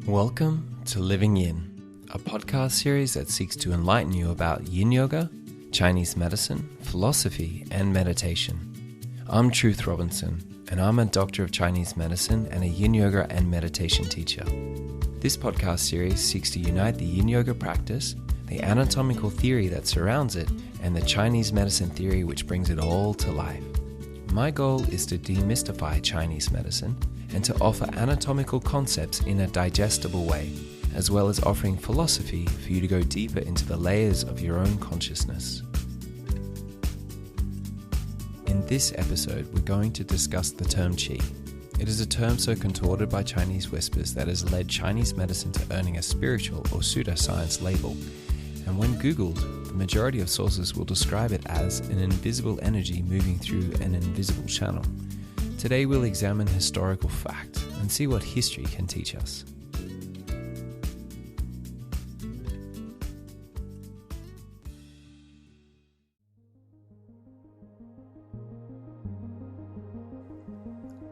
Welcome to Living Yin, a podcast series that seeks to enlighten you about Yin Yoga, Chinese medicine, philosophy, and meditation. I'm Truth Robinson, and I'm a doctor of Chinese medicine and a Yin Yoga and meditation teacher. This podcast series seeks to unite the Yin Yoga practice, the anatomical theory that surrounds it, and the Chinese medicine theory which brings it all to life. My goal is to demystify Chinese medicine and to offer anatomical concepts in a digestible way, as well as offering philosophy for you to go deeper into the layers of your own consciousness. In this episode, we're going to discuss the term qi. It is a term so contorted by Chinese whispers that has led Chinese medicine to earning a spiritual or pseudoscience label. And when Googled, the majority of sources will describe it as an invisible energy moving through an invisible channel. Today we'll examine historical fact and see what history can teach us.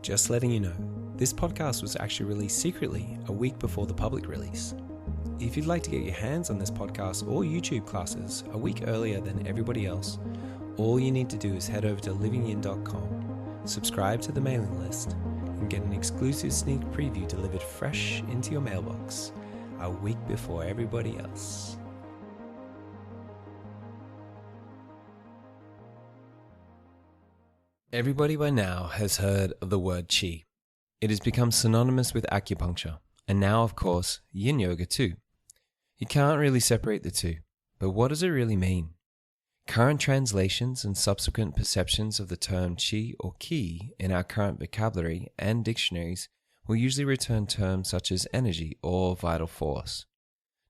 Just letting you know, this podcast was actually released secretly a week before the public release. If you'd like to get your hands on this podcast or YouTube classes a week earlier than everybody else, all you need to do is head over to livingyin.com, subscribe to the mailing list, and get an exclusive sneak preview delivered fresh into your mailbox a week before everybody else. Everybody by now has heard of the word qi. It has become synonymous with acupuncture, and now, of course, yin yoga too. You can't really separate the two, but what does it really mean? Current translations and subsequent perceptions of the term qi or qi in our current vocabulary and dictionaries will usually return terms such as energy or vital force.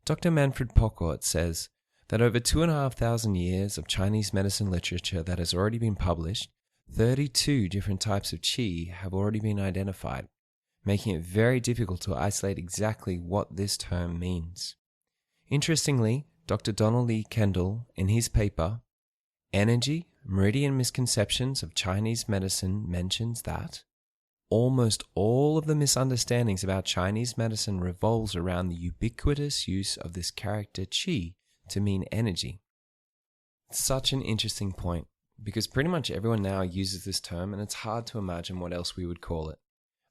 Dr. Manfred Pockort says that over 2,500 years of Chinese medicine literature that has already been published, 32 different types of qi have already been identified, making it very difficult to isolate exactly what this term means. Interestingly, Dr. Donald E. Kendall, in his paper, Energy, Meridian Misconceptions of Chinese Medicine, mentions that almost all of the misunderstandings about Chinese medicine revolves around the ubiquitous use of this character qi to mean energy. Such an interesting point, because pretty much everyone now uses this term and it's hard to imagine what else we would call it.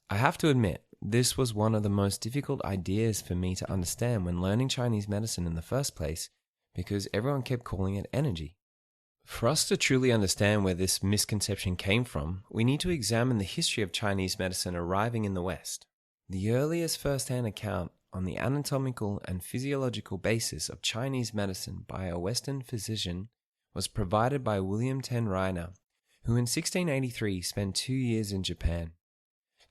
I have to admit, this was one of the most difficult ideas for me to understand when learning Chinese medicine in the first place, because everyone kept calling it energy. For us to truly understand where this misconception came from, we need to examine the history of Chinese medicine arriving in the West. The earliest first-hand account on the anatomical and physiological basis of Chinese medicine by a Western physician was provided by William Ten Reiner, who in 1683 spent 2 years in Japan.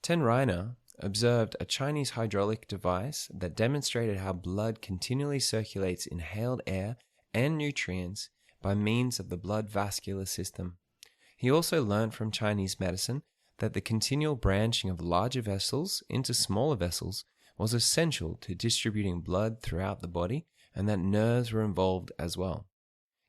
Ten Reiner observed a Chinese hydraulic device that demonstrated how blood continually circulates inhaled air and nutrients by means of the blood vascular system. He also learned from Chinese medicine that the continual branching of larger vessels into smaller vessels was essential to distributing blood throughout the body, and that nerves were involved as well.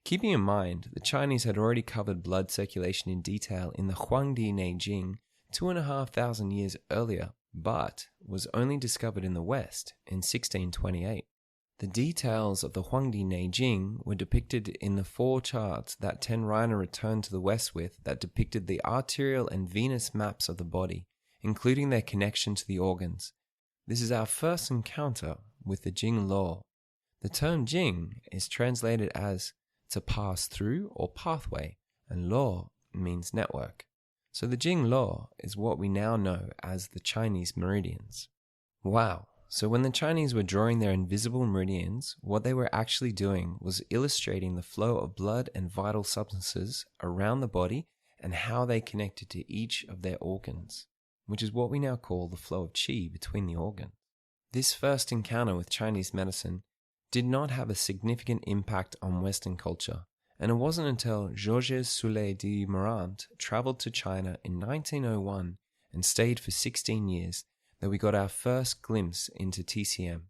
Keeping in mind, the Chinese had already covered blood circulation in detail in the Huangdi Neijing 2,500 years earlier, but was only discovered in the West in 1628. The details of the Huangdi Neijing were depicted in the 4 charts that Ten Reiner returned to the West with that depicted the arterial and venous maps of the body, including their connection to the organs. This is our first encounter with the Jing law. The term Jing is translated as to pass through or pathway, and law means network. So the Jing law is what we now know as the Chinese meridians. Wow. So when the Chinese were drawing their invisible meridians, what they were actually doing was illustrating the flow of blood and vital substances around the body and how they connected to each of their organs, which is what we now call the flow of qi between the organs. This first encounter with Chinese medicine did not have a significant impact on Western culture, and it wasn't until Georges Soulet de Morant traveled to China in 1901 and stayed for 16 years that we got our first glimpse into TCM.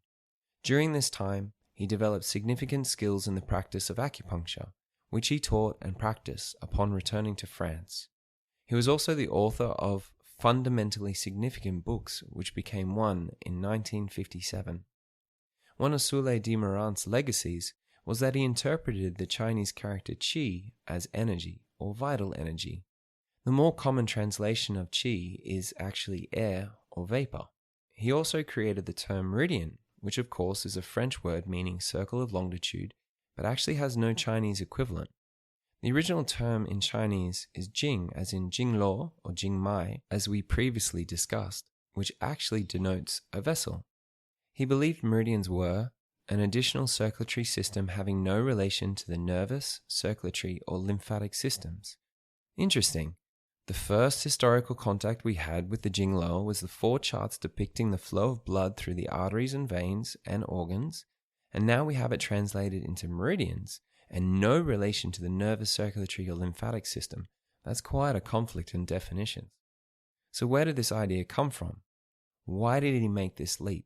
During this time, he developed significant skills in the practice of acupuncture, which he taught and practiced upon returning to France. He was also the author of fundamentally significant books which became one in 1957. One of Soule de Morant's legacies was that he interpreted the Chinese character qi as energy or vital energy. The more common translation of qi is actually air or vapor. He also created the term meridian, which of course is a French word meaning circle of longitude, but actually has no Chinese equivalent. The original term in Chinese is jing, as in jingluo or jingmai, as we previously discussed, which actually denotes a vessel. He believed meridians were an additional circulatory system having no relation to the nervous, circulatory, or lymphatic systems. Interesting. The first historical contact we had with the Jingluo was the 4 charts depicting the flow of blood through the arteries and veins and organs, and now we have it translated into meridians and no relation to the nervous, circulatory, or lymphatic system. That's quite a conflict in definitions. So where did this idea come from? Why did he make this leap?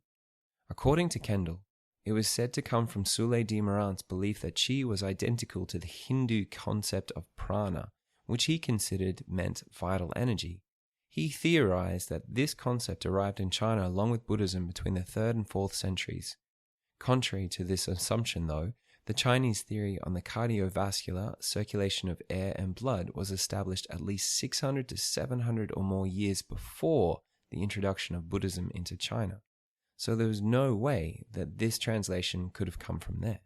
According to Kendall, it was said to come from Soule de Morant's belief that qi was identical to the Hindu concept of prana, which he considered meant vital energy. He theorized that this concept arrived in China along with Buddhism between the 3rd and 4th centuries. Contrary to this assumption, though, the Chinese theory on the cardiovascular circulation of air and blood was established at least 600 to 700 or more years before the introduction of Buddhism into China. So there was no way that this translation could have come from there.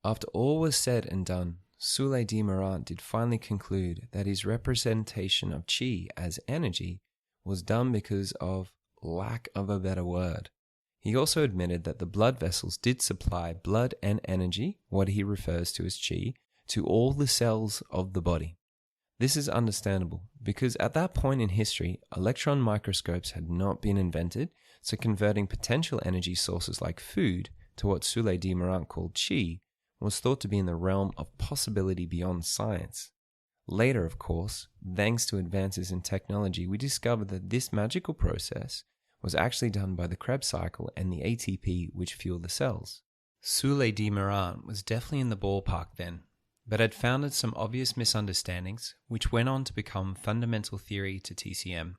After all was said and done, Soule de Morant did finally conclude that his representation of qi as energy was done because of lack of a better word. He also admitted that the blood vessels did supply blood and energy, what he refers to as qi, to all the cells of the body. This is understandable because at that point in history, electron microscopes had not been invented, so converting potential energy sources like food to what Soule de Morant called qi was thought to be in the realm of possibility beyond science. Later, of course, thanks to advances in technology, we discovered that this magical process was actually done by the Krebs cycle and the ATP which fuel the cells. Soule de Morant was definitely in the ballpark then, but had founded some obvious misunderstandings which went on to become fundamental theory to TCM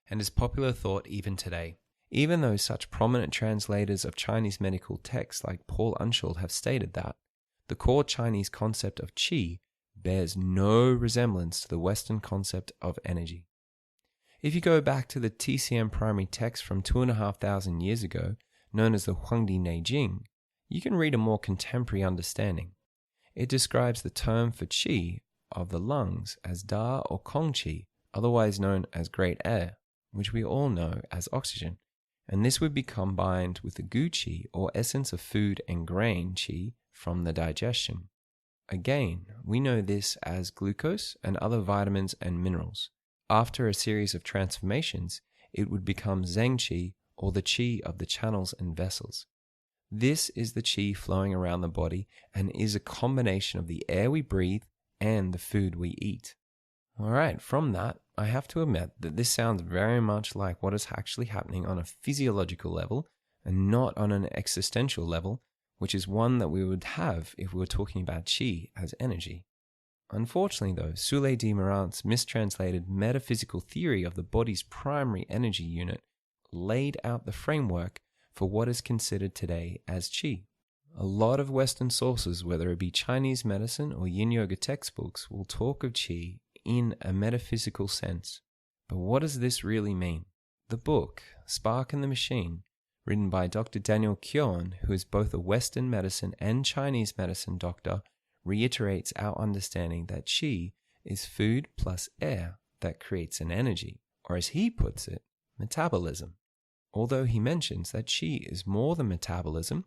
and is popular thought even today. Even though such prominent translators of Chinese medical texts like Paul Unschild have stated that the core Chinese concept of qi bears no resemblance to the Western concept of energy. If you go back to the TCM primary text from 2,500 years ago, known as the Huangdi Neijing, you can read a more contemporary understanding. It describes the term for qi of the lungs as da or kong qi, otherwise known as great air, which we all know as oxygen, and this would be combined with the gu qi or essence of food and grain qi from the digestion. Again, we know this as glucose and other vitamins and minerals. After a series of transformations, it would become zheng qi or the qi of the channels and vessels. This is the qi flowing around the body and is a combination of the air we breathe and the food we eat. Alright, from that, I have to admit that this sounds very much like what is actually happening on a physiological level and not on an existential level, which is one that we would have if we were talking about qi as energy. Unfortunately though, Soule de Morant's mistranslated metaphysical theory of the body's primary energy unit laid out the framework for what is considered today as qi. A lot of Western sources, whether it be Chinese medicine or Yin Yoga textbooks, will talk of qi in a metaphysical sense. But what does this really mean? The book, Spark and the Machine, written by Dr. Daniel Kyon, who is both a Western medicine and Chinese medicine doctor, reiterates our understanding that qi is food plus air that creates an energy, or as he puts it, metabolism. Although he mentions that qi is more than metabolism,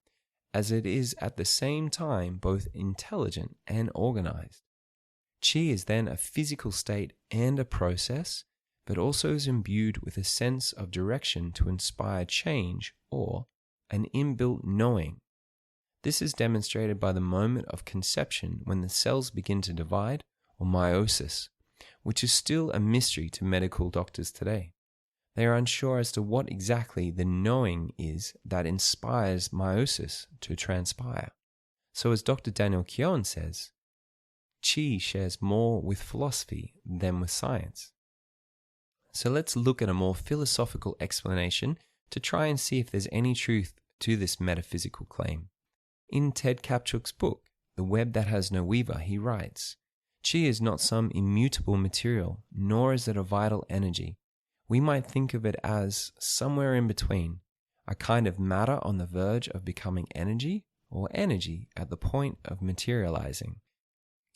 as it is at the same time both intelligent and organized. Qi is then a physical state and a process, but also is imbued with a sense of direction to inspire change or an inbuilt knowing. This is demonstrated by the moment of conception when the cells begin to divide, or meiosis, which is still a mystery to medical doctors today. They are unsure as to what exactly the knowing is that inspires meiosis to transpire. So as Dr. Daniel Kyon says, qi shares more with philosophy than with science. So let's look at a more philosophical explanation to try and see if there's any truth to this metaphysical claim. In Ted Kaptchuk's book, The Web That Has No Weaver, he writes, "Qi is not some immutable material, nor is it a vital energy. We might think of it as somewhere in between, a kind of matter on the verge of becoming energy, or energy at the point of materializing."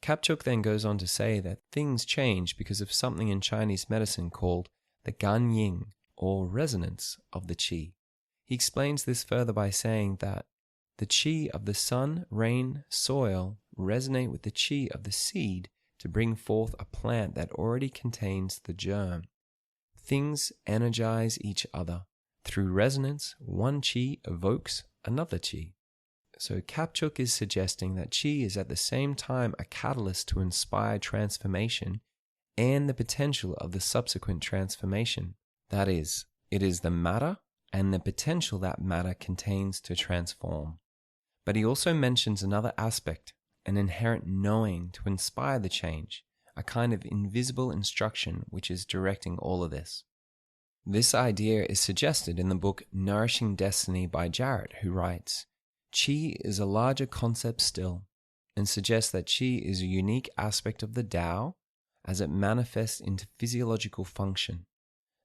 Kapchuk then goes on to say that things change because of something in Chinese medicine called the YIN, or resonance of the qi. He explains this further by saying that the qi of the sun, rain, soil resonate with the qi of the seed to bring forth a plant that already contains the germ. Things energize each other. Through resonance, one qi evokes another qi. So Kapchuk is suggesting that qi is at the same time a catalyst to inspire transformation and the potential of the subsequent transformation. That is, it is the matter and the potential that matter contains to transform. But he also mentions another aspect, an inherent knowing to inspire the change, a kind of invisible instruction which is directing all of this. This idea is suggested in the book Nourishing Destiny by Jarrett, who writes, "Qi is a larger concept still, and suggests that qi is a unique aspect of the Tao as it manifests into physiological function."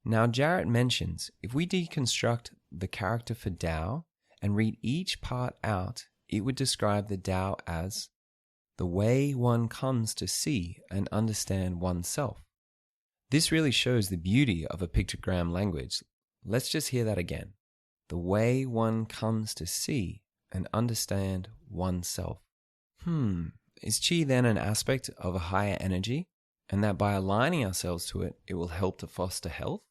Now Jarrett mentions, if we deconstruct the character for Tao and read each part out, it would describe the Tao as the way one comes to see and understand oneself. This really shows the beauty of a pictogram language. Let's just hear that again. The way one comes to see and understand oneself. Is qi then an aspect of a higher energy, and that by aligning ourselves to it, it will help to foster health?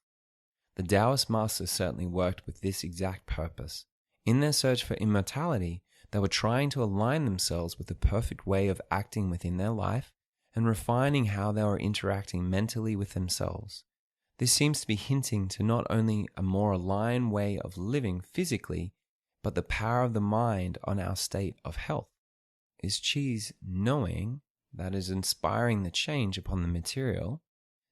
The Taoist masters certainly worked with this exact purpose. In their search for immortality, they were trying to align themselves with the perfect way of acting within their life and refining how they were interacting mentally with themselves. This seems to be hinting to not only a more aligned way of living physically, but the power of the mind on our state of health. Is qi's knowing that is inspiring the change upon the material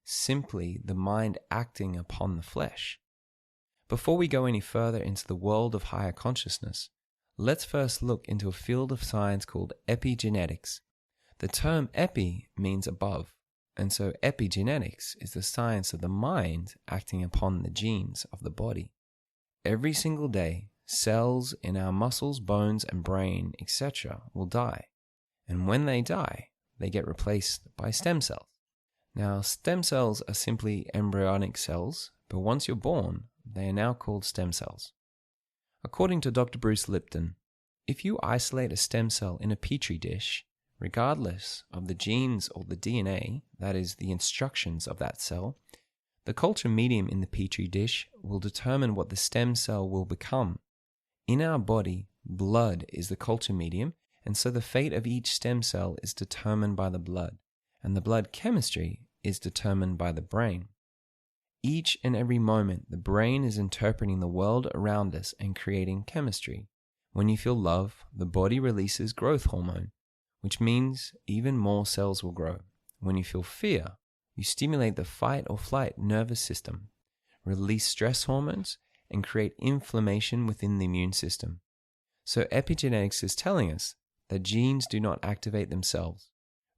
simply the mind acting upon the flesh? Before we go any further into the world of higher consciousness, let's first look into a field of science called epigenetics. The term epi means above, and so epigenetics is the science of the mind acting upon the genes of the body. Every single day, cells in our muscles, bones, and brain, etc. will die. And when they die, they get replaced by stem cells. Now, stem cells are simply embryonic cells, but once you're born, they are now called stem cells. According to Dr. Bruce Lipton, if you isolate a stem cell in a petri dish, regardless of the genes or the DNA, that is, the instructions of that cell, the culture medium in the petri dish will determine what the stem cell will become. In our body, blood is the culture medium, and so the fate of each stem cell is determined by the blood, and the blood chemistry is determined by the brain. Each and every moment, the brain is interpreting the world around us and creating chemistry. When you feel love, the body releases growth hormone, which means even more cells will grow. When you feel fear, you stimulate the fight or flight nervous system, release stress hormones, and create inflammation within the immune system. So epigenetics is telling us that genes do not activate themselves.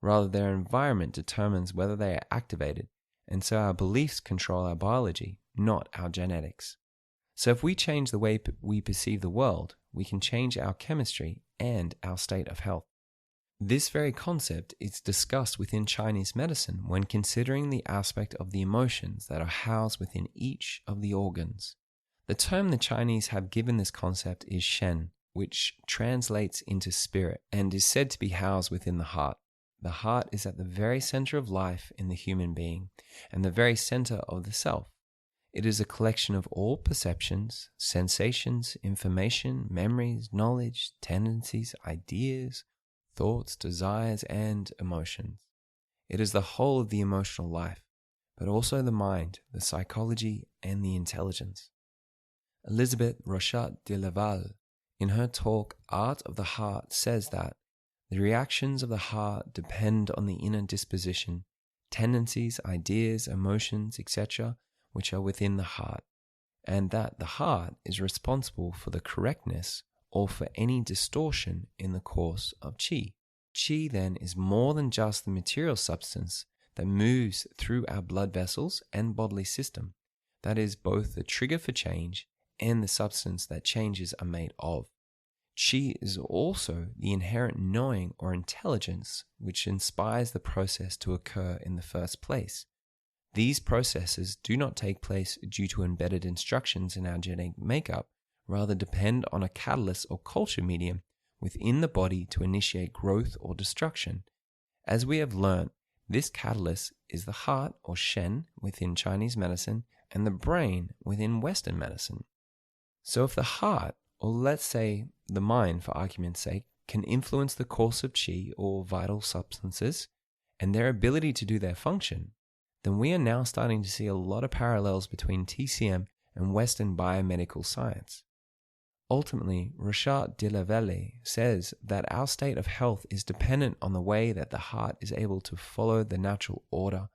Rather, their environment determines whether they are activated, and so our beliefs control our biology, not our genetics. So if we change the way we perceive the world, we can change our chemistry and our state of health. This very concept is discussed within Chinese medicine when considering the aspect of the emotions that are housed within each of the organs. The term the Chinese have given this concept is Shen, which translates into spirit and is said to be housed within the heart. The heart is at the very center of life in the human being and the very center of the self. It is a collection of all perceptions, sensations, information, memories, knowledge, tendencies, ideas, thoughts, desires, and emotions. It is the whole of the emotional life, but also the mind, the psychology, and the intelligence. Elisabeth Rochat de Laval, in her talk Art of the Heart, says that the reactions of the heart depend on the inner disposition, tendencies, ideas, emotions, etc., which are within the heart, and that the heart is responsible for the correctness or for any distortion in the course of qi. Qi then is more than just the material substance that moves through our blood vessels and bodily system. That is both the trigger for change and the substance that changes are made of. Qi is also the inherent knowing or intelligence which inspires the process to occur in the first place. These processes do not take place due to embedded instructions in our genetic makeup, rather depend on a catalyst or culture medium within the body to initiate growth or destruction. As we have learnt, this catalyst is the heart or Shen within Chinese medicine and the brain within Western medicine. So if the heart, or let's say the mind for argument's sake, can influence the course of qi or vital substances and their ability to do their function, then we are now starting to see a lot of parallels between TCM and Western biomedical science. Ultimately, Richard de la Velle says that our state of health is dependent on the way that the heart is able to follow the natural order,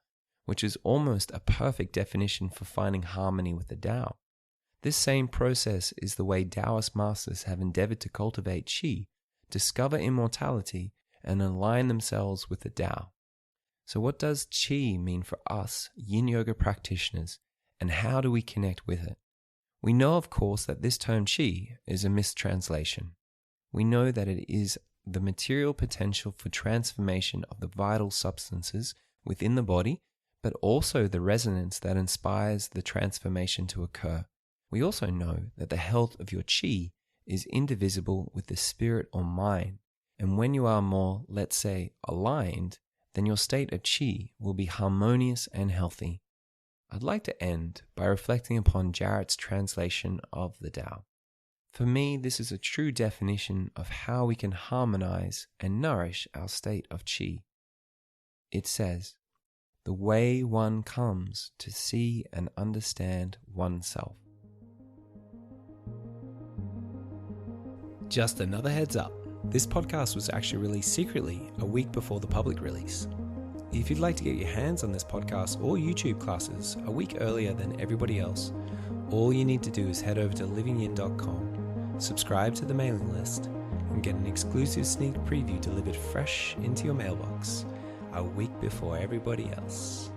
which is almost a perfect definition for finding harmony with the Tao. This same process is the way Taoist masters have endeavored to cultivate qi, discover immortality, and align themselves with the Tao. So what does qi mean for us, yin yoga practitioners, and how do we connect with it? We know, of course, that this term qi is a mistranslation. We know that it is the material potential for transformation of the vital substances within the body, but also the resonance that inspires the transformation to occur. We also know that the health of your qi is indivisible with the spirit or mind, and when you are more, let's say, aligned, then your state of qi will be harmonious and healthy. I'd like to end by reflecting upon Jarrett's translation of the Tao. For me, this is a true definition of how we can harmonize and nourish our state of qi. It says, "The way one comes to see and understand oneself." Just another heads up, this podcast was actually released secretly a week before the public release. If you'd like to get your hands on this podcast or YouTube classes a week earlier than everybody else, all you need to do is head over to livingyin.com, subscribe to the mailing list, and get an exclusive sneak preview delivered fresh into your mailbox a week before everybody else.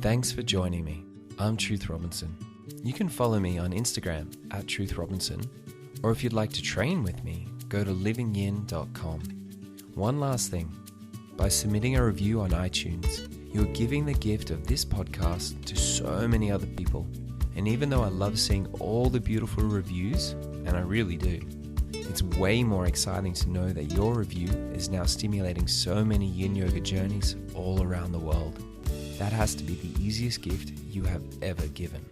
Thanks for joining me. I'm Truth Robinson. You can follow me on Instagram @TruthRobinson, or if you'd like to train with me, go to livingyin.com. One last thing, by submitting a review on iTunes, you're giving the gift of this podcast to so many other people. And even though I love seeing all the beautiful reviews, and I really do, it's way more exciting to know that your review is now stimulating so many yin yoga journeys all around the world. That has to be the easiest gift you have ever given.